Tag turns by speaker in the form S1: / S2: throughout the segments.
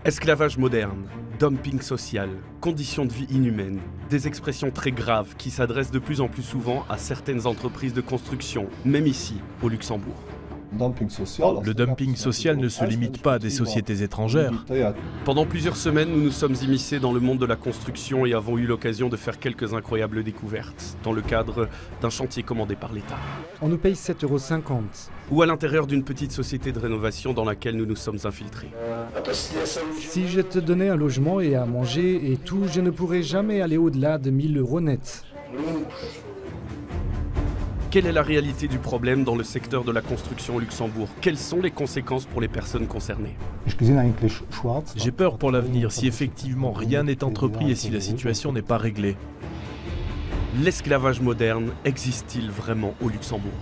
S1: Esclavage moderne, dumping social, conditions de vie inhumaines, des expressions très graves qui s'adressent de plus en plus souvent à certaines entreprises de construction, même ici, au Luxembourg.
S2: Le dumping social ne se limite pas à des sociétés étrangères.
S1: Pendant plusieurs semaines, nous nous sommes immiscés dans le monde de la construction et avons eu l'occasion de faire quelques incroyables découvertes, dans le cadre d'un chantier commandé par l'État.
S3: On nous paye 7,50 €.
S1: Ou à l'intérieur d'une petite société de rénovation dans laquelle nous nous sommes infiltrés.
S3: Si je te donnais un logement et à manger et tout, je ne pourrais jamais aller au-delà de 1 000 € net.
S1: Quelle est la réalité du problème dans le secteur de la construction au Luxembourg? Quelles sont les conséquences pour les personnes concernées?
S2: J'ai peur pour l'avenir si effectivement rien n'est entrepris et si la situation n'est pas réglée.
S1: L'esclavage moderne existe-t-il vraiment au Luxembourg?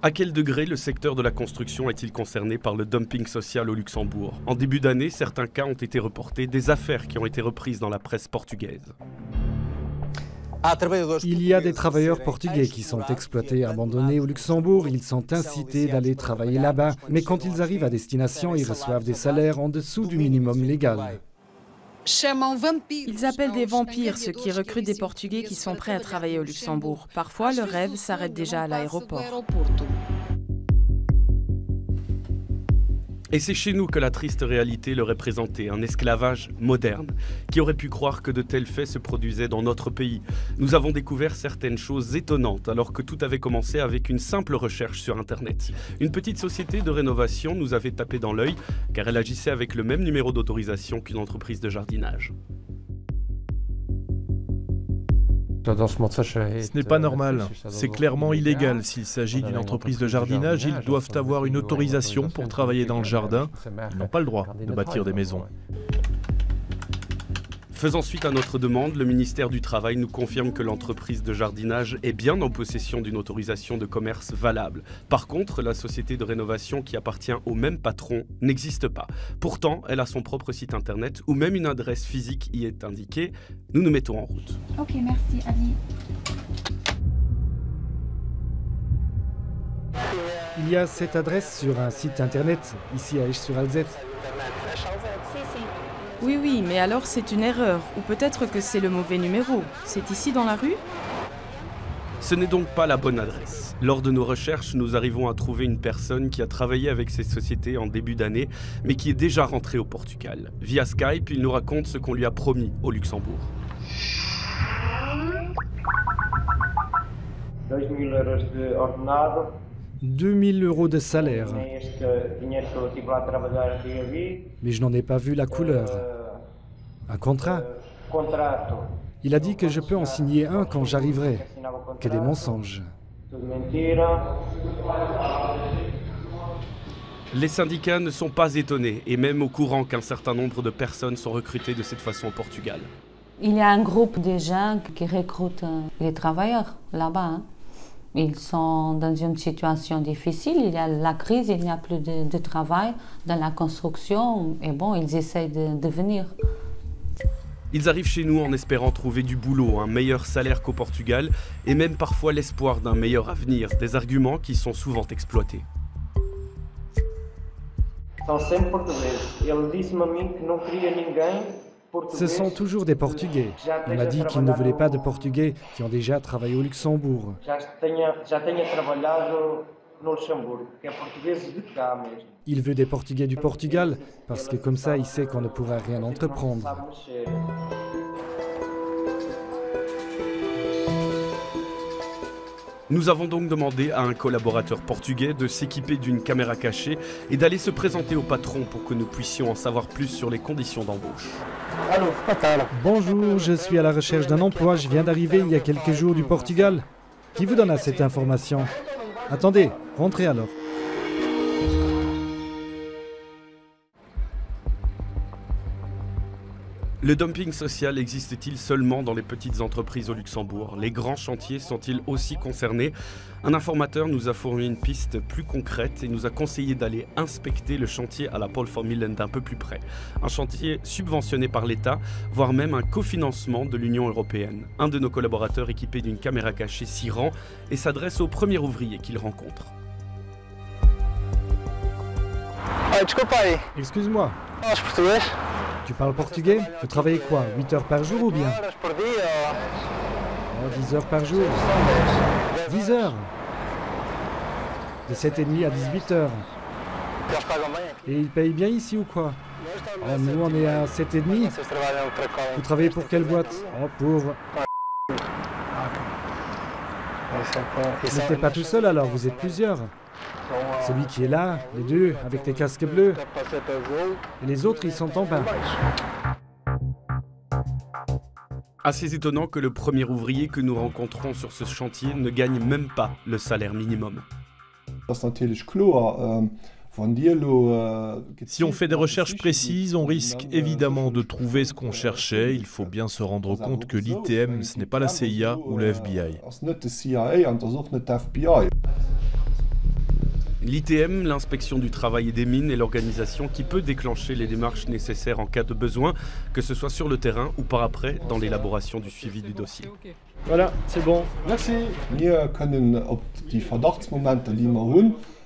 S1: À quel degré le secteur de la construction est-il concerné par le dumping social au Luxembourg? En début d'année, certains cas ont été reportés, des affaires qui ont été reprises dans la presse portugaise.
S3: Il y a des travailleurs portugais qui sont exploités et abandonnés au Luxembourg. Ils sont incités d'aller travailler là-bas, mais quand ils arrivent à destination, ils reçoivent des salaires en dessous du minimum légal.
S4: Ils appellent des vampires ceux qui recrutent des Portugais qui sont prêts à travailler au Luxembourg. Parfois, le rêve s'arrête déjà à l'aéroport.
S1: Et c'est chez nous que la triste réalité leur est présentée, un esclavage moderne. Qui aurait pu croire que de tels faits se produisaient dans notre pays? Nous avons découvert certaines choses étonnantes alors que tout avait commencé avec une simple recherche sur Internet. Une petite société de rénovation nous avait tapé dans l'œil car elle agissait avec le même numéro d'autorisation qu'une entreprise de jardinage.
S2: Ce n'est pas normal. C'est clairement illégal. S'il s'agit d'une entreprise de jardinage, ils doivent avoir une autorisation pour travailler dans le jardin. Ils n'ont pas le droit de bâtir des maisons.
S1: Faisant suite à notre demande, le ministère du Travail nous confirme que l'entreprise de jardinage est bien en possession d'une autorisation de commerce valable. Par contre, la société de rénovation qui appartient au même patron n'existe pas. Pourtant, elle a son propre site internet où même une adresse physique y est indiquée. Nous nous mettons en route.
S5: Ok, merci, Ali.
S3: Il y a cette adresse sur un site internet, ici à Esch-sur-Alzette.
S4: Oui, mais alors c'est une erreur. Ou peut-être que c'est le mauvais numéro. C'est ici dans la rue?
S1: Ce n'est donc pas la bonne adresse. Lors de nos recherches, nous arrivons à trouver une personne qui a travaillé avec ces sociétés en début d'année, mais qui est déjà rentrée au Portugal. Via Skype, il nous raconte ce qu'on lui a promis au Luxembourg.
S3: 2 000 € de salaire. Mais je n'en ai pas vu la couleur. Un contrat. Il a dit que je peux en signer un quand j'arriverai. Que des mensonges.
S1: Les syndicats ne sont pas étonnés et même au courant qu'un certain nombre de personnes sont recrutées de cette façon au Portugal.
S6: Il y a un groupe de gens qui recrutent les travailleurs là-bas. Ils sont dans une situation difficile, il y a la crise, il n'y a plus de travail dans la construction et bon, ils essayent de venir.
S1: Ils arrivent chez nous en espérant trouver du boulot, un meilleur salaire qu'au Portugal et même parfois l'espoir d'un meilleur avenir, des arguments qui sont souvent exploités.
S3: Ce sont toujours des Portugais. On m'a dit qu'ils ne voulaient pas de Portugais qui ont déjà travaillé au Luxembourg. Il veut des Portugais du Portugal, parce que comme ça, il sait qu'on ne pourra rien entreprendre.
S1: Nous avons donc demandé à un collaborateur portugais de s'équiper d'une caméra cachée et d'aller se présenter au patron pour que nous puissions en savoir plus sur les conditions d'embauche.
S3: Bonjour, je suis à la recherche d'un emploi. Je viens d'arriver il y a quelques jours du Portugal. Qui vous donna cette information? Attendez, rentrez alors.
S1: Le dumping social existe-t-il seulement dans les petites entreprises au Luxembourg? Les grands chantiers sont-ils aussi concernés? Un informateur nous a fourni une piste plus concrète et nous a conseillé d'aller inspecter le chantier à la Polformillen d'un peu plus près. Un chantier subventionné par l'État, voire même un cofinancement de l'Union européenne. Un de nos collaborateurs équipé d'une caméra cachée s'y rend et s'adresse au premier ouvrier qu'il rencontre.
S3: Excuse-moi. Tu parles portugais? Tu travailles quoi? 8 heures par jour ou bien? 10 heures par jour. 10 heures. De 7h30 à 18h. Et ils payent bien ici ou quoi? Oh, nous on est à 7h30. Vous travaillez pour quelle boîte? Oh pauvre. Vous n'êtes pas tout seul alors, vous êtes plusieurs. Celui qui est là, les deux, avec des casques bleus. Et les autres, ils sont en bas.
S1: Assez étonnant que le premier ouvrier que nous rencontrons sur ce chantier ne gagne même pas le salaire minimum.
S2: Si on fait des recherches précises, on risque évidemment de trouver ce qu'on cherchait. Il faut bien se rendre compte que l'ITM, ce n'est pas la CIA ou le FBI.
S1: L'ITM, l'inspection du travail et des mines, est l'organisation qui peut déclencher les démarches nécessaires en cas de besoin, que ce soit sur le terrain ou par après dans l'élaboration du suivi du dossier.
S2: Voilà, c'est bon. Merci.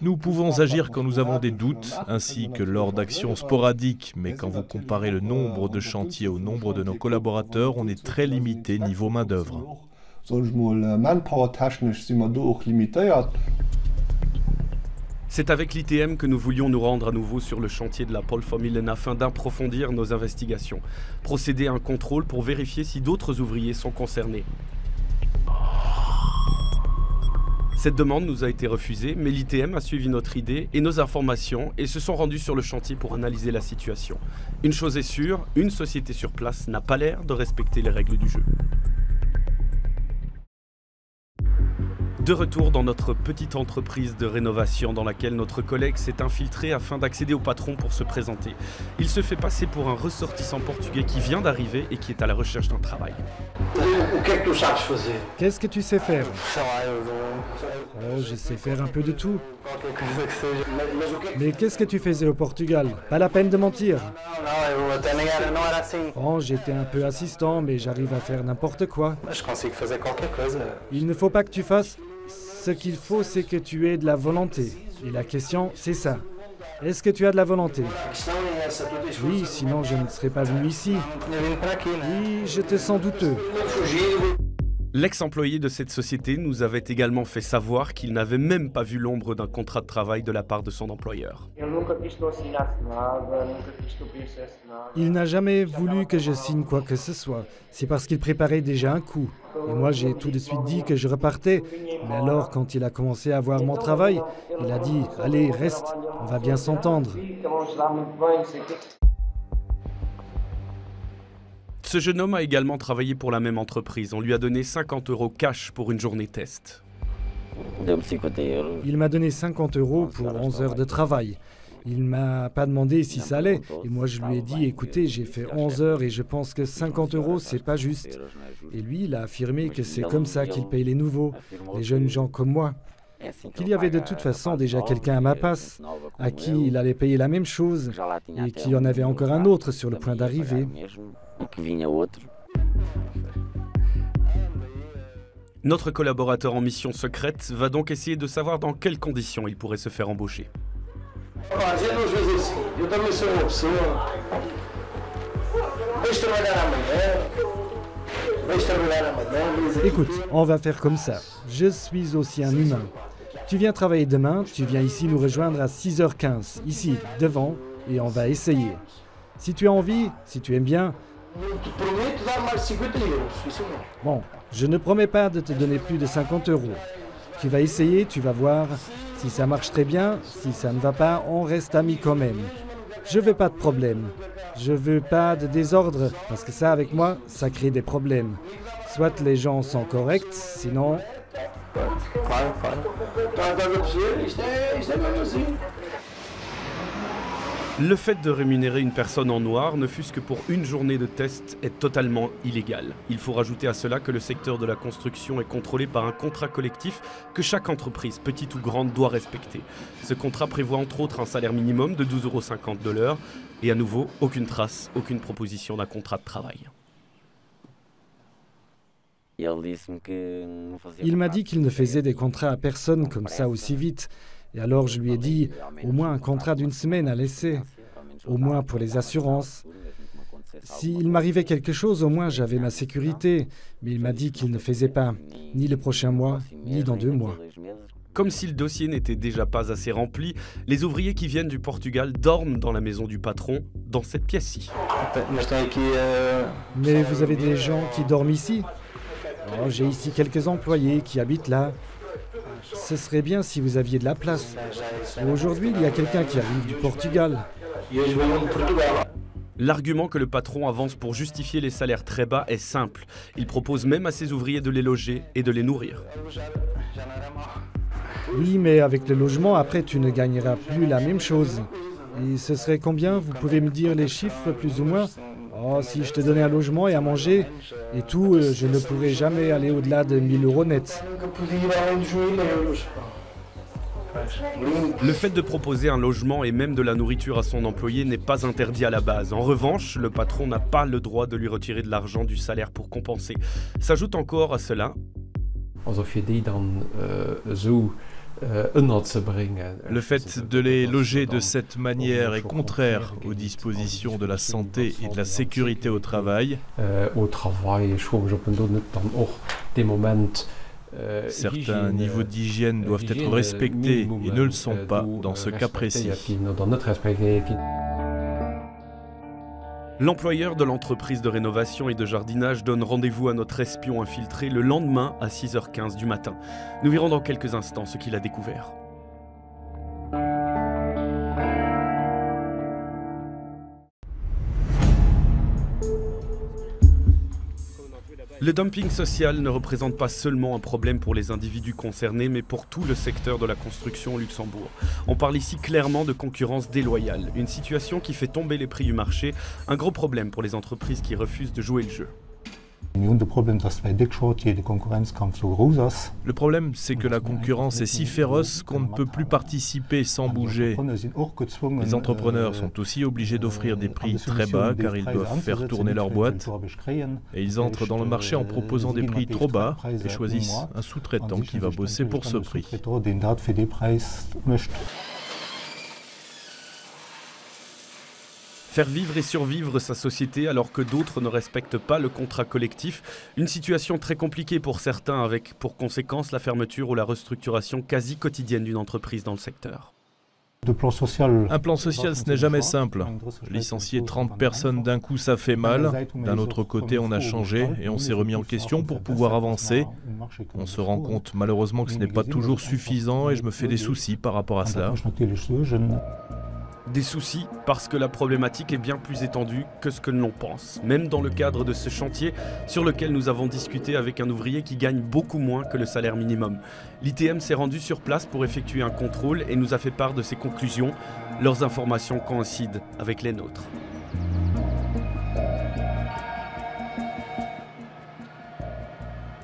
S2: Nous pouvons agir quand nous avons des doutes, ainsi que lors d'actions sporadiques, mais quand vous comparez le nombre de chantiers au nombre de nos collaborateurs, on est très limité niveau main-d'œuvre.
S1: C'est avec l'ITM que nous voulions nous rendre à nouveau sur le chantier de la Polfamiljen afin d'approfondir nos investigations, procéder à un contrôle pour vérifier si d'autres ouvriers sont concernés. Cette demande nous a été refusée, mais l'ITM a suivi notre idée et nos informations et se sont rendus sur le chantier pour analyser la situation. Une chose est sûre, une société sur place n'a pas l'air de respecter les règles du jeu. De retour dans notre petite entreprise de rénovation dans laquelle notre collègue s'est infiltré afin d'accéder au patron pour se présenter. Il se fait passer pour un ressortissant portugais qui vient d'arriver et qui est à la recherche d'un travail.
S3: Qu'est-ce que tu sais faire? Oh, je sais faire un peu de tout. Mais qu'est-ce que tu faisais au Portugal? Pas la peine de mentir. Bon, j'étais un peu assistant, mais j'arrive à faire n'importe quoi. Il ne faut pas que tu fasses. Ce qu'il faut, c'est que tu aies de la volonté. Et la question, c'est ça. Est-ce que tu as de la volonté? Oui, sinon je ne serais pas venu ici. Oui, je te sens douteux.
S1: L'ex-employé de cette société nous avait également fait savoir qu'il n'avait même pas vu l'ombre d'un contrat de travail de la part de son employeur.
S3: Il n'a jamais voulu que je signe quoi que ce soit. C'est parce qu'il préparait déjà un coup. Et moi, j'ai tout de suite dit que je repartais. Mais alors, quand il a commencé à voir mon travail, il a dit « Allez, reste, on va bien s'entendre ».
S1: Ce jeune homme a également travaillé pour la même entreprise. On lui a donné 50 € cash pour une journée test.
S3: Il m'a donné 50 € pour 11 heures de travail. Il ne m'a pas demandé si ça allait. Et moi, je lui ai dit, écoutez, j'ai fait 11 heures et je pense que 50 €, c'est pas juste. Et lui, il a affirmé que c'est comme ça qu'il paye les nouveaux, les jeunes gens comme moi. Qu'il y avait de toute façon déjà quelqu'un à ma place, à qui il allait payer la même chose, et qu'il y en avait encore un autre sur le point d'arriver.
S1: Notre collaborateur en mission secrète va donc essayer de savoir dans quelles conditions il pourrait se faire embaucher.
S3: Écoute, on va faire comme ça. Je suis aussi un humain. Tu viens travailler demain, tu viens ici nous rejoindre à 6h15, ici, devant, et on va essayer. Si tu as envie, si tu aimes bien... Bon, je ne promets pas de te donner plus de 50 €. Tu vas essayer, tu vas voir. Si ça marche très bien, si ça ne va pas, on reste amis quand même. Je veux pas de problème. Je veux pas de désordre, parce que ça, avec moi, ça crée des problèmes. Soit les gens sont corrects, sinon...
S1: Le fait de rémunérer une personne en noir, ne fût-ce que pour une journée de test, est totalement illégal. Il faut rajouter à cela que le secteur de la construction est contrôlé par un contrat collectif que chaque entreprise, petite ou grande, doit respecter. Ce contrat prévoit entre autres un salaire minimum de 12,50 € de l'heure et à nouveau, aucune trace, aucune proposition d'un contrat de travail.
S3: Il m'a dit qu'il ne faisait des contrats à personne comme ça aussi vite. Et alors je lui ai dit, au moins un contrat d'1 semaine à laisser, au moins pour les assurances. S'il m'arrivait quelque chose, au moins j'avais ma sécurité. Mais il m'a dit qu'il ne faisait pas, ni le prochain mois, ni dans 2 mois.
S1: Comme si le dossier n'était déjà pas assez rempli, les ouvriers qui viennent du Portugal dorment dans la maison du patron, dans cette pièce-ci.
S3: Mais vous avez des gens qui dorment ici? Oh, j'ai ici quelques employés qui habitent là. Ce serait bien si vous aviez de la place. Aujourd'hui, il y a quelqu'un qui arrive du Portugal.
S1: L'argument que le patron avance pour justifier les salaires très bas est simple. Il propose même à ses ouvriers de les loger et de les nourrir.
S3: Oui, mais avec le logement, après, tu ne gagneras plus la même chose. Et ce serait combien? Vous pouvez me dire les chiffres, plus ou moins? Oh, si je te donnais un logement et à manger et tout, je ne pourrais jamais aller au-delà de 1 000 € net.
S1: Le fait de proposer un logement et même de la nourriture à son employé n'est pas interdit à la base. En revanche, le patron n'a pas le droit de lui retirer de l'argent du salaire pour compenser. S'ajoute encore à cela
S2: le fait de les loger de cette manière est contraire aux dispositions de la santé et de la sécurité au travail. Certains niveaux d'hygiène doivent être respectés et ne le sont pas dans ce cas précis.
S1: L'employeur de l'entreprise de rénovation et de jardinage donne rendez-vous à notre espion infiltré le lendemain à 6h15 du matin. Nous verrons dans quelques instants ce qu'il a découvert. Le dumping social ne représente pas seulement un problème pour les individus concernés, mais pour tout le secteur de la construction au Luxembourg. On parle ici clairement de concurrence déloyale, une situation qui fait tomber les prix du marché, un gros problème pour les entreprises qui refusent de jouer le jeu.
S2: Le problème, c'est que la concurrence est si féroce qu'on ne peut plus participer sans bouger. Les entrepreneurs sont aussi obligés d'offrir des prix très bas car ils doivent faire tourner leur boîte. Et ils entrent dans le marché en proposant des prix trop bas et choisissent un sous-traitant qui va bosser pour ce prix.
S1: Faire vivre et survivre sa société alors que d'autres ne respectent pas le contrat collectif, une situation très compliquée pour certains avec pour conséquence la fermeture ou la restructuration quasi quotidienne d'une entreprise dans le secteur.
S2: Un plan social, ce n'est jamais simple. Licencier 30 personnes d'un coup, ça fait mal. D'un autre côté, on a changé et on s'est remis en question pour pouvoir avancer. On se rend compte malheureusement que ce n'est pas toujours suffisant et je me fais des soucis par rapport à cela.
S1: Des soucis parce que la problématique est bien plus étendue que ce que l'on pense. Même dans le cadre de ce chantier sur lequel nous avons discuté avec un ouvrier qui gagne beaucoup moins que le salaire minimum. L'ITM s'est rendu sur place pour effectuer un contrôle et nous a fait part de ses conclusions. Leurs informations coïncident avec les nôtres.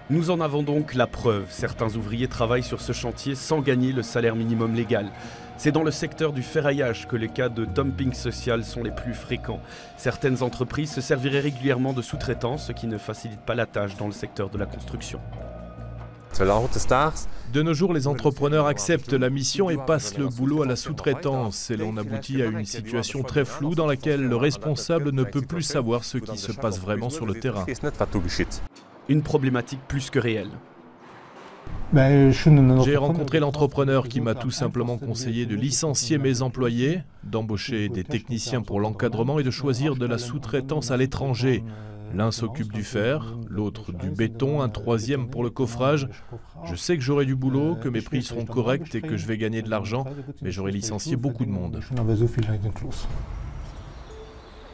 S1: Nous en avons donc la preuve. Certains ouvriers travaillent sur ce chantier sans gagner le salaire minimum légal. C'est dans le secteur du ferraillage que les cas de dumping social sont les plus fréquents. Certaines entreprises se serviraient régulièrement de sous-traitants, ce qui ne facilite pas la tâche dans le secteur de la construction.
S2: De nos jours, les entrepreneurs acceptent la mission et passent le boulot à la sous-traitance. Et l'on aboutit à une situation très floue dans laquelle le responsable ne peut plus savoir ce qui se passe vraiment sur le terrain.
S1: Une problématique plus que réelle.
S2: J'ai rencontré l'entrepreneur qui m'a tout simplement conseillé de licencier mes employés, d'embaucher des techniciens pour l'encadrement et de choisir de la sous-traitance à l'étranger. L'un s'occupe du fer, l'autre du béton, un troisième pour le coffrage. Je sais que j'aurai du boulot, que mes prix seront corrects et que je vais gagner de l'argent, mais j'aurai licencié beaucoup de monde.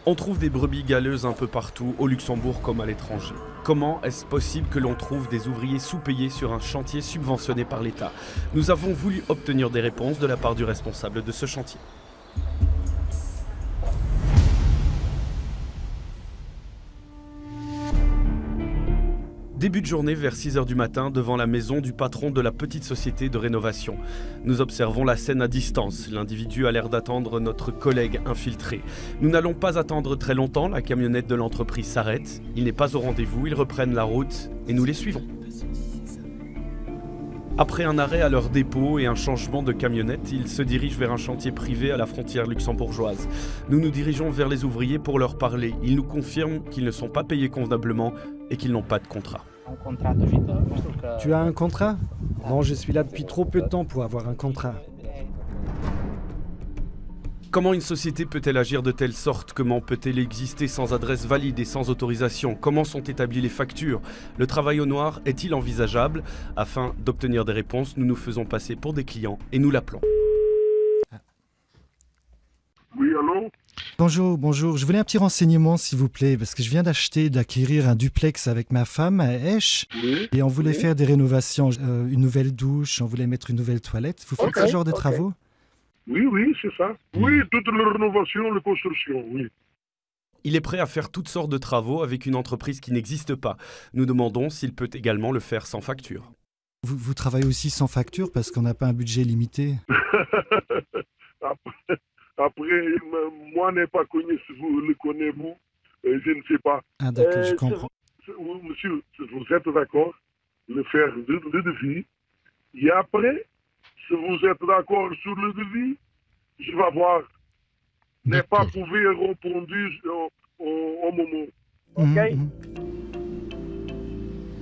S1: On trouve des brebis galeuses un peu partout, au Luxembourg comme à l'étranger. Comment est-ce possible que l'on trouve des ouvriers sous-payés sur un chantier subventionné par l'État? Nous avons voulu obtenir des réponses de la part du responsable de ce chantier. Début de journée vers 6h du matin devant la maison du patron de la petite société de rénovation. Nous observons la scène à distance. L'individu a l'air d'attendre notre collègue infiltré. Nous n'allons pas attendre très longtemps, la camionnette de l'entreprise s'arrête. Il n'est pas au rendez-vous, ils reprennent la route et nous les suivons. Après un arrêt à leur dépôt et un changement de camionnette, ils se dirigent vers un chantier privé à la frontière luxembourgeoise. Nous nous dirigeons vers les ouvriers pour leur parler. Ils nous confirment qu'ils ne sont pas payés convenablement et qu'ils n'ont pas de contrat.
S3: Tu as un contrat? Non, je suis là depuis trop peu de temps pour avoir un contrat.
S1: Comment une société peut-elle agir de telle sorte? Comment peut-elle exister sans adresse valide et sans autorisation? Comment sont établies les factures? Le travail au noir est-il envisageable? Afin d'obtenir des réponses, nous nous faisons passer pour des clients et nous l'appelons.
S5: Oui, allô?
S7: Bonjour. Je voulais un petit renseignement, s'il vous plaît, parce que je viens d'acquérir un duplex avec ma femme à Esch.
S5: Oui.
S7: Et on voulait faire des rénovations, une nouvelle douche, on voulait mettre une nouvelle toilette. Vous faites ce genre de travaux?
S5: Oui, c'est ça. Oui, toute la rénovation, la construction, oui.
S1: Il est prêt à faire toutes sortes de travaux avec une entreprise qui n'existe pas. Nous demandons s'il peut également le faire sans facture.
S7: Vous travaillez aussi sans facture parce qu'on n'a pas un budget limité?
S5: Après, moi, n'ai pas connu, si vous le connaissez, vous, je ne sais pas.
S7: Ah d'accord, je comprends.
S5: Monsieur, vous êtes d'accord de faire le devis. Et après, si vous êtes d'accord sur le devis, je vais voir. N'est pas trouvé répondu au moment. OK?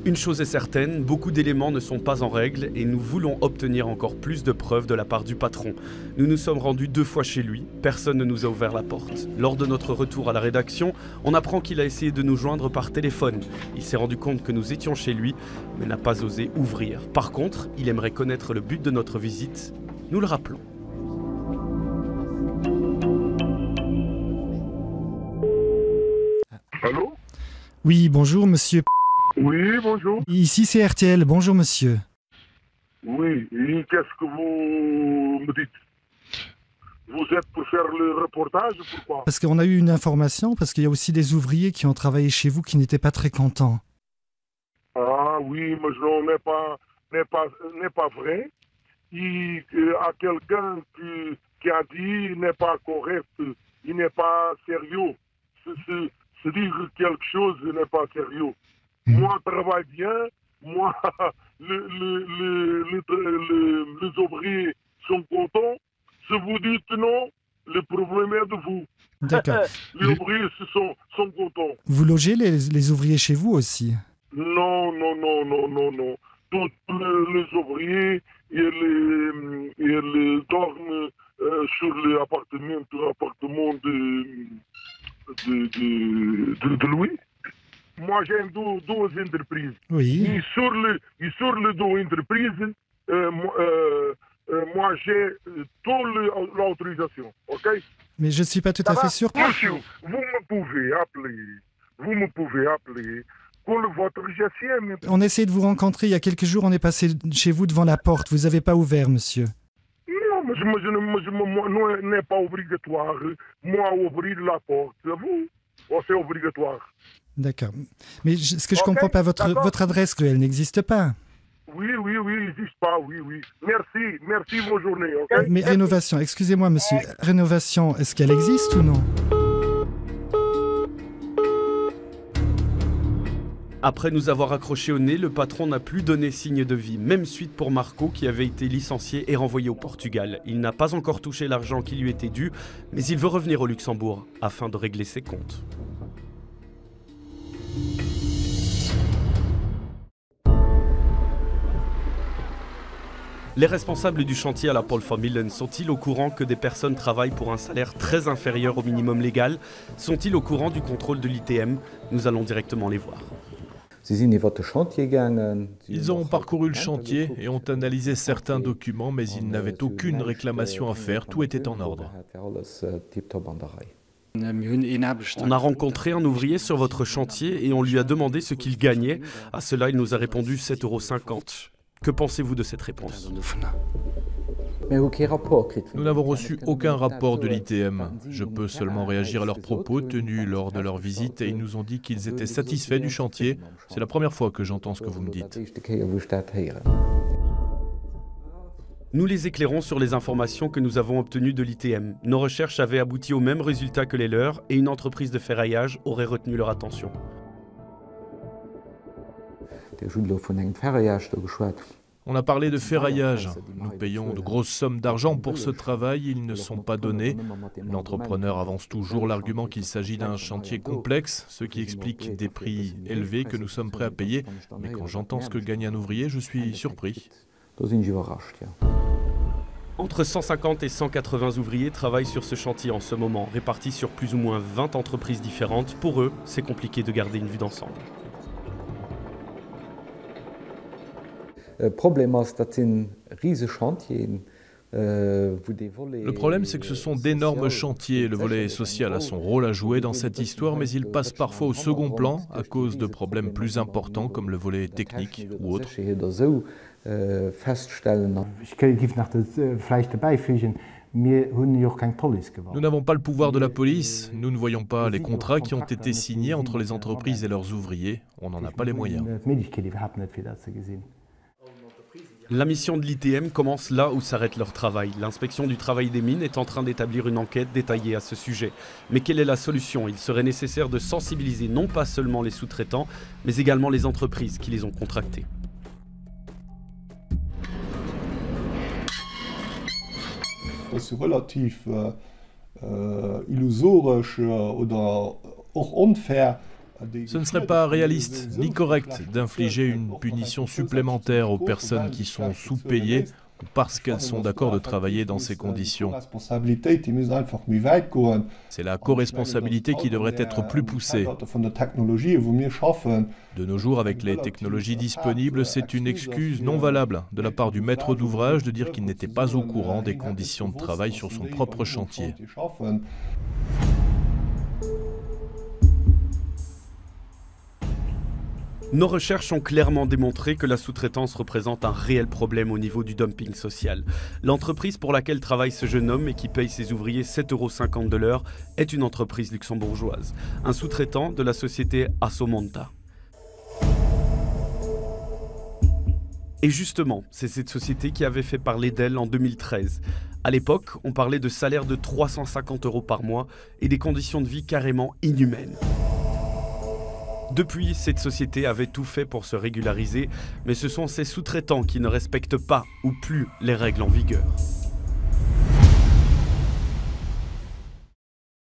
S1: Une chose est certaine, beaucoup d'éléments ne sont pas en règle et nous voulons obtenir encore plus de preuves de la part du patron. Nous nous sommes rendus 2 fois chez lui, personne ne nous a ouvert la porte. Lors de notre retour à la rédaction, on apprend qu'il a essayé de nous joindre par téléphone. Il s'est rendu compte que nous étions chez lui, mais n'a pas osé ouvrir. Par contre, il aimerait connaître le but de notre visite. Nous le rappelons.
S5: Allô?
S7: Oui, bonjour monsieur.
S5: Oui, bonjour.
S7: Ici c'est RTL, bonjour monsieur.
S5: Oui, et qu'est-ce que vous me dites? Vous êtes pour faire le reportage ou pourquoi?
S7: Parce qu'on a eu une information, parce qu'il y a aussi des ouvriers qui ont travaillé chez vous qui n'étaient pas très contents.
S5: Ah oui, mais ce n'est pas vrai. Il à quelqu'un qui a dit il n'est pas correct, il n'est pas sérieux. Se dire quelque chose n'est pas sérieux. Moi, je travaille bien. Moi, les ouvriers sont contents. Si vous dites non, le problème est de vous.
S7: D'accord.
S5: Les ouvriers sont contents.
S7: Vous logez les ouvriers chez vous aussi?
S5: Non. Tous les ouvriers, ils dorment sur l'appartement de Louis. Moi, j'ai deux entreprises.
S7: Oui.
S5: Et sur les deux entreprises, moi, j'ai toute l'autorisation. OK?
S7: Mais je ne suis pas tout à fait sûr.
S5: Monsieur, vous me pouvez appeler. Pour votre GSM.
S7: On a essayé de vous rencontrer il y a quelques jours, on est passé chez vous devant la porte. Vous n'avez pas ouvert, monsieur.
S5: Non, mais je n'est pas obligatoire. Moi, ouvrir la porte, vous, c'est obligatoire.
S7: D'accord. Mais ce que je comprends pas, votre adresse, elle n'existe pas.
S5: Oui, il n'existe pas, oui. Merci, bonne journée. Okay?
S7: Mais rénovation, excusez-moi, monsieur. Rénovation, est-ce qu'elle existe ou non?
S1: Après nous avoir accroché au nez, le patron n'a plus donné signe de vie. Même suite pour Marco qui avait été licencié et renvoyé au Portugal. Il n'a pas encore touché l'argent qui lui était dû, mais il veut revenir au Luxembourg afin de régler ses comptes. Les responsables du chantier à la Polfamillen sont-ils au courant que des personnes travaillent pour un salaire très inférieur au minimum légal? Sont-ils au courant du contrôle de l'ITM? Nous allons directement les voir.
S2: Ils ont parcouru le chantier et ont analysé certains documents, mais ils n'avaient aucune réclamation à faire, tout était en ordre.
S1: On a rencontré un ouvrier sur votre chantier et on lui a demandé ce qu'il gagnait. À cela, il nous a répondu 7,50 €. Que pensez-vous de cette réponse?
S2: Nous n'avons reçu aucun rapport de l'ITM. Je peux seulement réagir à leurs propos tenus lors de leur visite et ils nous ont dit qu'ils étaient satisfaits du chantier. C'est la première fois que j'entends ce que vous me dites.
S1: Nous les éclairons sur les informations que nous avons obtenues de l'ITM. Nos recherches avaient abouti au même résultat que les leurs et une entreprise de ferraillage aurait retenu leur attention.
S2: On a parlé de ferraillage. Nous payons de grosses sommes d'argent pour ce travail, ils ne sont pas donnés. L'entrepreneur avance toujours l'argument qu'il s'agit d'un chantier complexe, ce qui explique des prix élevés que nous sommes prêts à payer. Mais quand j'entends ce que gagne un ouvrier, je suis surpris.
S1: Entre 150 et 180 ouvriers travaillent sur ce chantier en ce moment, répartis sur plus ou moins 20 entreprises différentes. Pour eux, c'est compliqué de garder une vue d'ensemble.
S2: Le problème, c'est que ce sont d'énormes chantiers. Le volet social a son rôle à jouer dans cette histoire, mais il passe parfois au second plan à cause de problèmes plus importants comme le volet technique ou autre. Nous n'avons pas le pouvoir de la police, nous ne voyons pas les contrats qui ont été signés entre les entreprises et leurs ouvriers, on n'en a pas les moyens.
S1: La mission de l'ITM commence là où s'arrête leur travail. L'inspection du travail des mines est en train d'établir une enquête détaillée à ce sujet. Mais quelle est la solution? Il serait nécessaire de sensibiliser non pas seulement les sous-traitants, mais également les entreprises qui les ont contractés.
S8: Das ist relativ illusorisch oder auch unfair.
S2: Ce ne serait pas réaliste ni correct d'infliger une punition supplémentaire aux personnes qui sont sous-payées ou parce qu'elles sont d'accord de travailler dans ces conditions. C'est la co-responsabilité qui devrait être plus poussée. De nos jours, avec les technologies disponibles, c'est une excuse non valable de la part du maître d'ouvrage de dire qu'il n'était pas au courant des conditions de travail sur son propre chantier.
S1: Nos recherches ont clairement démontré que la sous-traitance représente un réel problème au niveau du dumping social. L'entreprise pour laquelle travaille ce jeune homme et qui paye ses ouvriers 7,50 € de l'heure est une entreprise luxembourgeoise, un sous-traitant de la société Assomonta. Et justement, c'est cette société qui avait fait parler d'elle en 2013. À l'époque, on parlait de salaires de 350 € par mois et des conditions de vie carrément inhumaines. Depuis, cette société avait tout fait pour se régulariser, mais ce sont ses sous-traitants qui ne respectent pas ou plus les règles en vigueur.